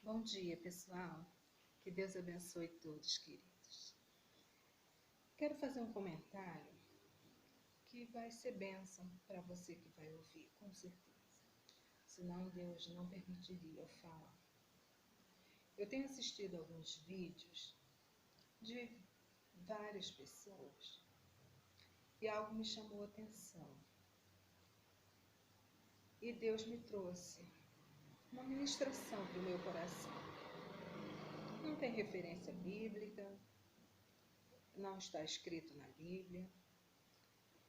Bom dia, pessoal. Que Deus abençoe todos, queridos. Quero fazer um comentário que vai ser bênção para você que vai ouvir, com certeza. Senão Deus não permitiria eu falar. Eu tenho assistido alguns vídeos de várias pessoas e algo me chamou a atenção. E Deus me trouxe uma ministração para o meu coração. Não tem referência bíblica, não está escrito na Bíblia,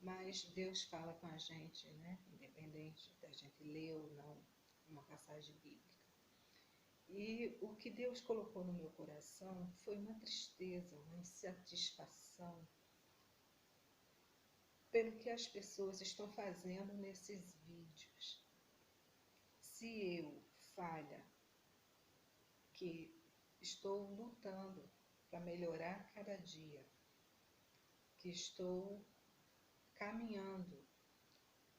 mas Deus fala com a gente, né? Independente da gente ler ou não uma passagem bíblica. E o que Deus colocou no meu coração foi uma tristeza, uma insatisfação pelo que as pessoas estão fazendo nesses vídeos. Se eu, falha, que estou lutando para melhorar cada dia, que estou caminhando,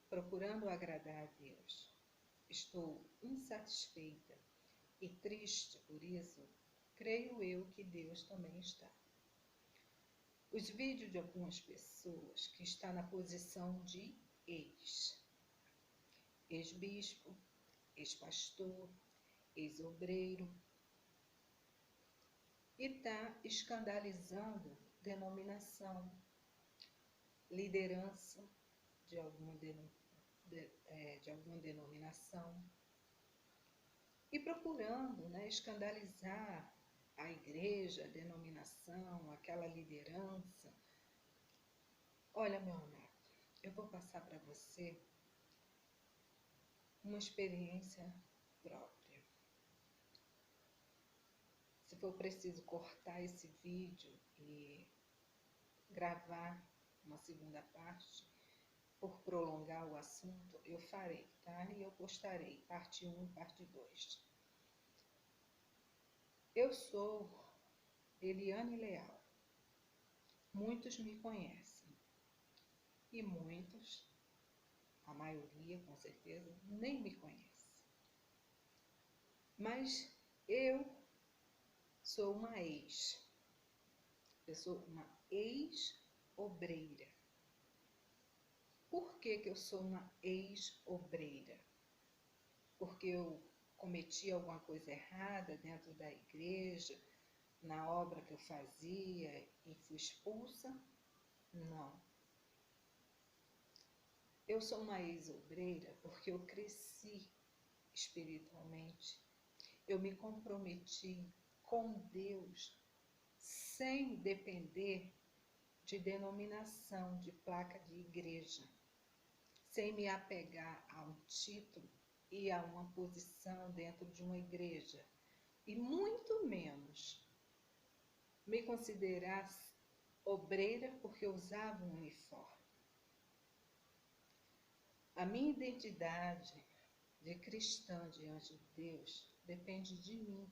procurando agradar a Deus, estou insatisfeita e triste por isso, creio eu que Deus também está. Os vídeos de algumas pessoas que estão na posição de ex-bispo, ex-pastor, ex-obreiro, e está escandalizando denominação, liderança de alguma denominação, e procurando, né, escandalizar a igreja, a denominação, aquela liderança. Olha, meu amado, eu vou passar para você uma experiência própria. Se for preciso cortar esse vídeo e gravar uma segunda parte, por prolongar o assunto, eu farei, tá? E eu postarei parte 1 e parte 2. Eu sou Eliane Leal. Muitos me conhecem. E muitos, a maioria com certeza, nem me conhece. Mas eu sou uma ex. Eu sou uma ex-obreira. Por que eu sou uma ex-obreira? Porque eu cometi alguma coisa errada dentro da igreja, na obra que eu fazia e fui expulsa? Não. Eu sou uma ex-obreira porque eu cresci espiritualmente. Eu me comprometi com Deus sem depender de denominação, de placa de igreja, sem me apegar a um título e a uma posição dentro de uma igreja, e muito menos me considerar obreira porque eu usava um uniforme. A minha identidade de cristã diante de Deus depende de mim,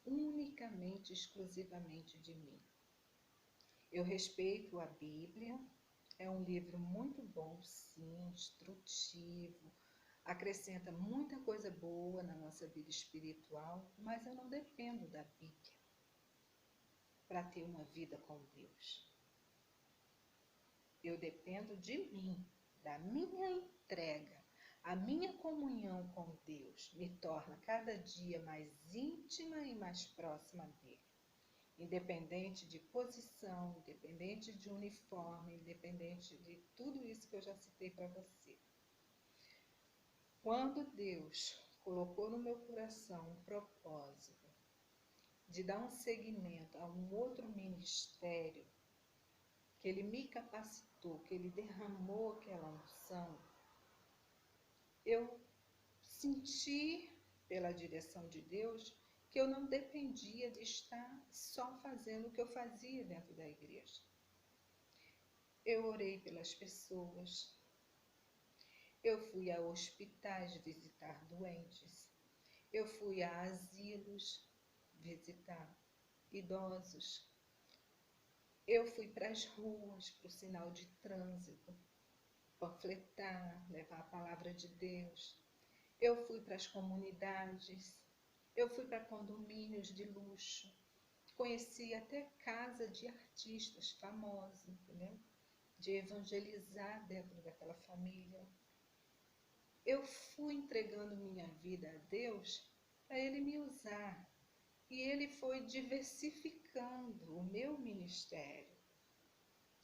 unicamente, exclusivamente de mim. Eu respeito a Bíblia, é um livro muito bom, sim, instrutivo, acrescenta muita coisa boa na nossa vida espiritual, mas eu não dependo da Bíblia para ter uma vida com Deus. Eu dependo de mim, da minha entrega. A minha comunhão com Deus me torna cada dia mais íntima e mais próxima dele. Independente de posição, independente de uniforme, independente de tudo isso que eu já citei para você. Quando Deus colocou no meu coração um propósito de dar um seguimento a um outro ministério, que Ele me capacitou, que Ele derramou aquela unção, eu senti pela direção de Deus que eu não dependia de estar só fazendo o que eu fazia dentro da igreja. Eu orei pelas pessoas, eu fui a hospitais visitar doentes, eu fui a asilos visitar idosos, eu fui para as ruas, para o sinal de trânsito, panfletar, levar a palavra de Deus. Eu fui para as comunidades, Eu fui para condomínios de luxo, conheci até casa de artistas famosos, entendeu? De evangelizar dentro daquela família. Eu fui entregando minha vida a Deus para Ele me usar. E Ele foi diversificando o meu ministério.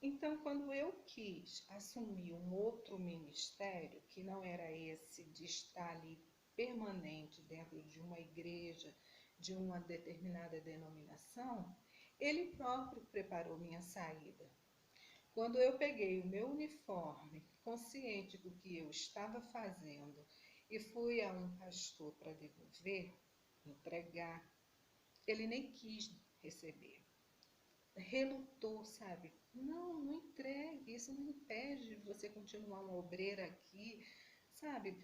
Então, quando eu quis assumir um outro ministério, que não era esse de estar ali permanente dentro de uma igreja, de uma determinada denominação, Ele próprio preparou minha saída. Quando eu peguei o meu uniforme, consciente do que eu estava fazendo, e fui a um pastor para devolver, entregar, ele nem quis receber. Relutou, sabe? Não entregue, isso não impede de você continuar uma obreira aqui, sabe?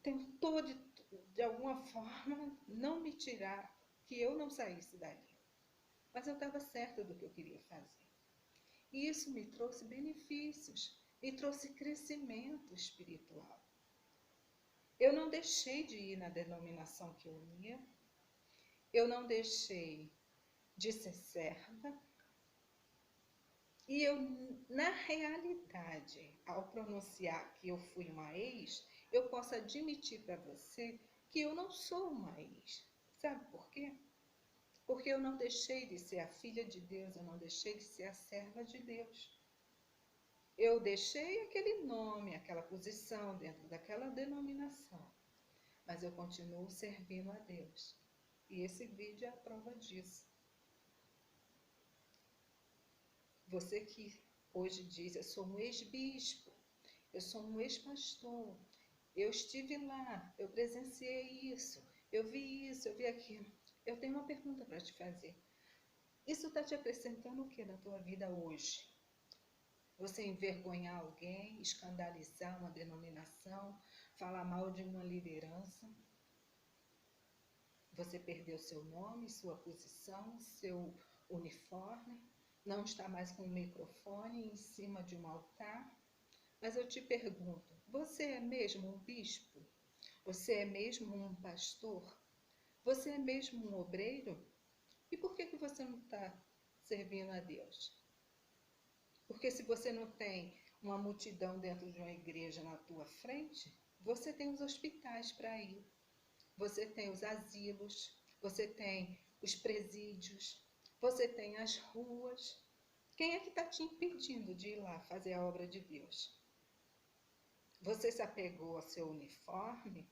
Tentou de alguma forma não me tirar, que eu não saísse dali. Mas eu estava certa do que eu queria fazer. E isso me trouxe benefícios, me trouxe crescimento espiritual. Eu não deixei de ir na denominação que eu ia, eu não deixei de ser serva. E eu, na realidade, ao pronunciar que eu fui uma ex, eu posso admitir para você que eu não sou uma ex. Sabe por quê? Porque eu não deixei de ser a filha de Deus, eu não deixei de ser a serva de Deus. Eu deixei aquele nome, aquela posição dentro daquela denominação, mas eu continuo servindo a Deus. E esse vídeo é a prova disso. Você que hoje diz, eu sou um ex-bispo, eu sou um ex-pastor, eu estive lá, eu presenciei isso, eu vi aquilo. Eu tenho uma pergunta para te fazer. Isso está te acrescentando o que na tua vida hoje? Você envergonhar alguém, escandalizar uma denominação, falar mal de uma liderança? Você perdeu seu nome, sua posição, seu uniforme, não está mais com o microfone em cima de um altar? Mas eu te pergunto, você é mesmo um bispo? Você é mesmo um pastor? Você é mesmo um obreiro? E por que você não está servindo a Deus? Porque se você não tem uma multidão dentro de uma igreja na tua frente, você tem os hospitais para ir, você tem os asilos, você tem os presídios, você tem as ruas. Quem é que está te impedindo de ir lá fazer a obra de Deus? Você se apegou ao seu uniforme,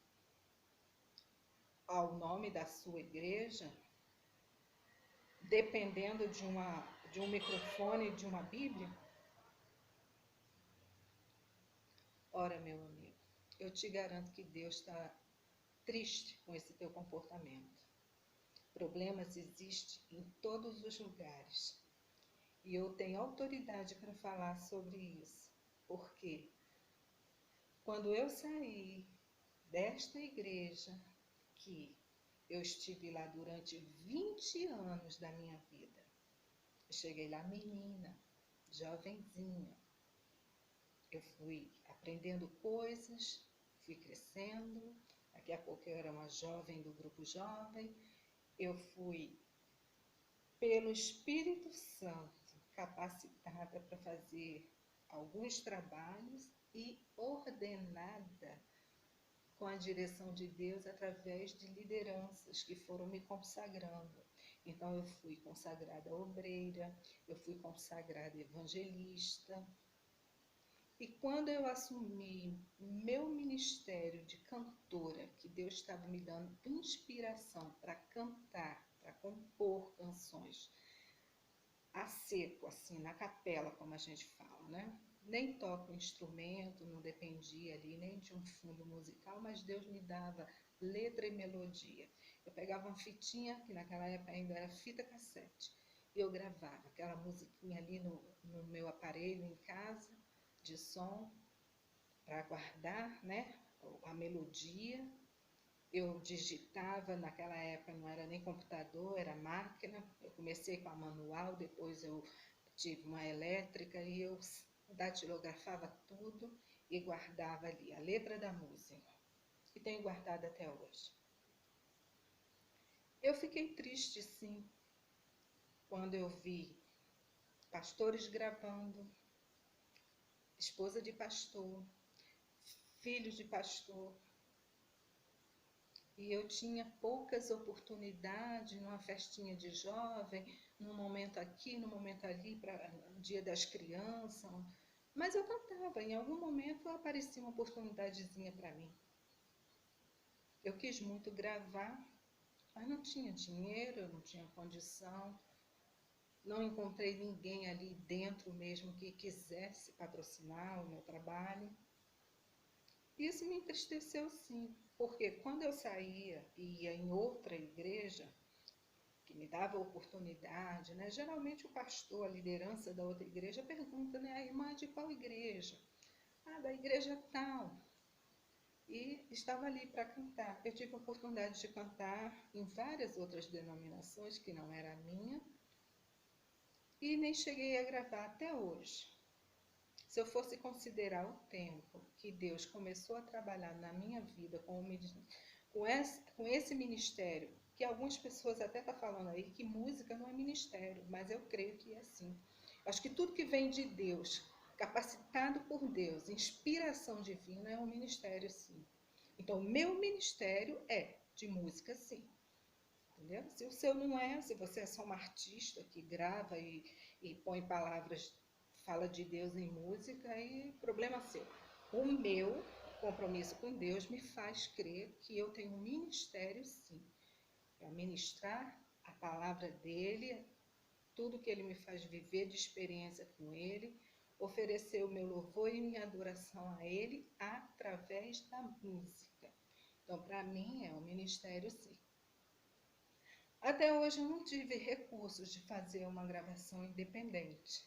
ao nome da sua igreja, dependendo de um microfone, de uma Bíblia? Ora, meu amigo, eu te garanto que Deus está triste com esse teu comportamento. Problemas existem em todos os lugares. E eu tenho autoridade para falar sobre isso. Porque quando eu saí desta igreja, que eu estive lá durante 20 anos da minha vida, eu cheguei lá menina, jovenzinha. Eu fui aprendendo coisas, fui crescendo. Daqui a pouco eu era uma jovem do grupo jovem. Eu fui, pelo Espírito Santo, capacitada para fazer alguns trabalhos e ordenada com a direção de Deus através de lideranças que foram me consagrando. Então eu fui consagrada obreira, eu fui consagrada evangelista. E quando eu assumi meu ministério de cantora, que Deus estava me dando inspiração para cantar, para compor canções, a seco, assim, na capela, como a gente fala, né? Nem toco instrumento, não dependia ali nem de um fundo musical, mas Deus me dava letra e melodia. Eu pegava uma fitinha, que naquela época ainda era fita cassete, e eu gravava aquela musiquinha ali no meu aparelho em casa, de som, para guardar, né, a melodia. Eu digitava, naquela época não era nem computador, era máquina. Eu comecei com a manual, depois eu tive uma elétrica e eu datilografava tudo e guardava ali a letra da música. E tenho guardado até hoje. Eu fiquei triste, sim, quando eu vi pastores gravando, esposa de pastor, filhos de pastor, e eu tinha poucas oportunidades numa festinha de jovem, num momento aqui, num momento ali, para o dia das crianças, mas eu cantava, em algum momento aparecia uma oportunidadezinha para mim. Eu quis muito gravar, mas não tinha dinheiro, não tinha condição, não encontrei ninguém ali dentro mesmo que quisesse patrocinar o meu trabalho. Isso me entristeceu, sim, porque quando eu saía e ia em outra igreja, que me dava oportunidade, né? Geralmente o pastor, a liderança da outra igreja, pergunta, né? A irmã de qual igreja? Ah, da igreja tal. E estava ali para cantar. Eu tive a oportunidade de cantar em várias outras denominações, que não era a minha, e nem cheguei a gravar até hoje. Se eu fosse considerar o tempo que Deus começou a trabalhar na minha vida com esse ministério, que algumas pessoas até estão falando aí que música não é ministério, mas eu creio que é assim. Acho que tudo que vem de Deus, capacitado por Deus, inspiração divina, é um ministério, sim. Então, o meu ministério é de música, sim. Entendeu? Se o seu não é, se você é só uma artista que grava e põe palavras, fala de Deus em música, aí problema seu. O meu compromisso com Deus me faz crer que eu tenho um ministério, sim, para ministrar a palavra dele, tudo que ele me faz viver de experiência com ele, oferecer o meu louvor e minha adoração a ele através da música. Então, para mim, é um ministério, sim. Até hoje eu não tive recursos de fazer uma gravação independente,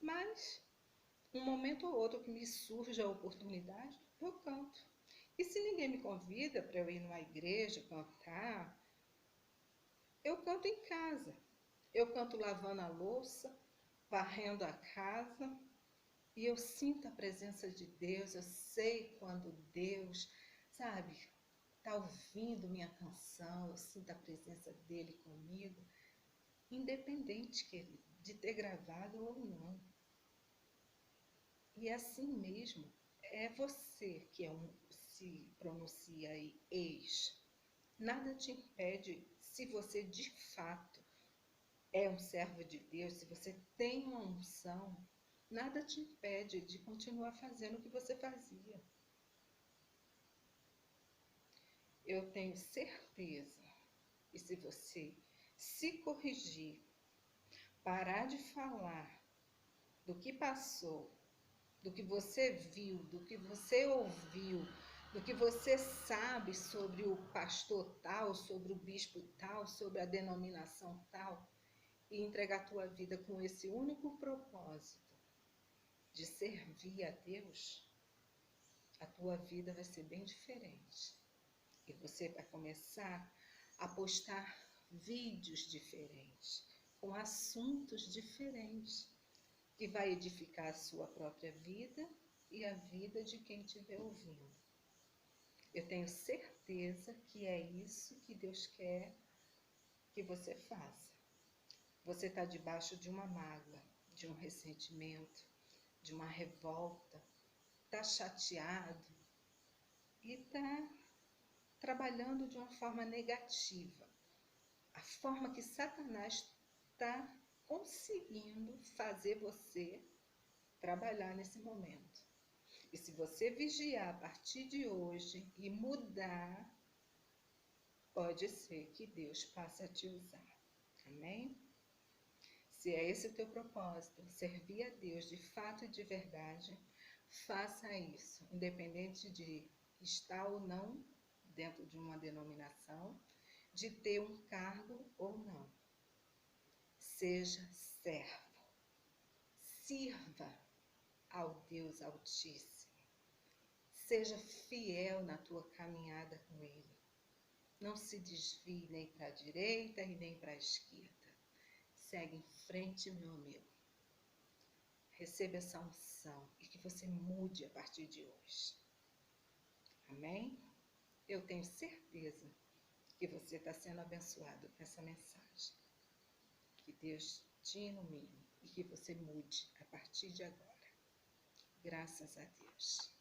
mas um momento ou outro que me surge a oportunidade, eu canto. E se ninguém me convida para eu ir numa igreja cantar, eu canto em casa. Eu canto lavando a louça, varrendo a casa, e eu sinto a presença de Deus, eu sei quando Deus, sabe, está ouvindo minha canção, eu sinto a presença dele comigo, independente de ter gravado ou não. E assim mesmo, é você que se pronuncia aí, ex. Nada te impede, se você de fato é um servo de Deus, se você tem uma unção, nada te impede de continuar fazendo o que você fazia. Eu tenho certeza, e se você se corrigir, parar de falar do que passou, do que você viu, do que você ouviu, do que você sabe sobre o pastor tal, sobre o bispo tal, sobre a denominação tal, e entregar a tua vida com esse único propósito de servir a Deus, a tua vida vai ser bem diferente. E você vai começar a postar vídeos diferentes, com assuntos diferentes, que vai edificar a sua própria vida e a vida de quem estiver ouvindo. Eu tenho certeza que é isso que Deus quer que você faça. Você está debaixo de uma mágoa, de um ressentimento, de uma revolta, está chateado e está trabalhando de uma forma negativa. A forma que Satanás está conseguindo fazer você trabalhar nesse momento. E se você vigiar a partir de hoje e mudar, pode ser que Deus passe a te usar. Amém? Se é esse o teu propósito, servir a Deus de fato e de verdade, faça isso, independente de estar ou não dentro de uma denominação, de ter um cargo ou não. Seja servo. Sirva ao Deus Altíssimo. Seja fiel na tua caminhada com Ele. Não se desvie nem para a direita e nem para a esquerda. Segue em frente, meu amigo. Receba essa unção e que você mude a partir de hoje. Amém? Eu tenho certeza que você está sendo abençoado com essa mensagem. Que Deus te ilumine e que você mude a partir de agora. Graças a Deus.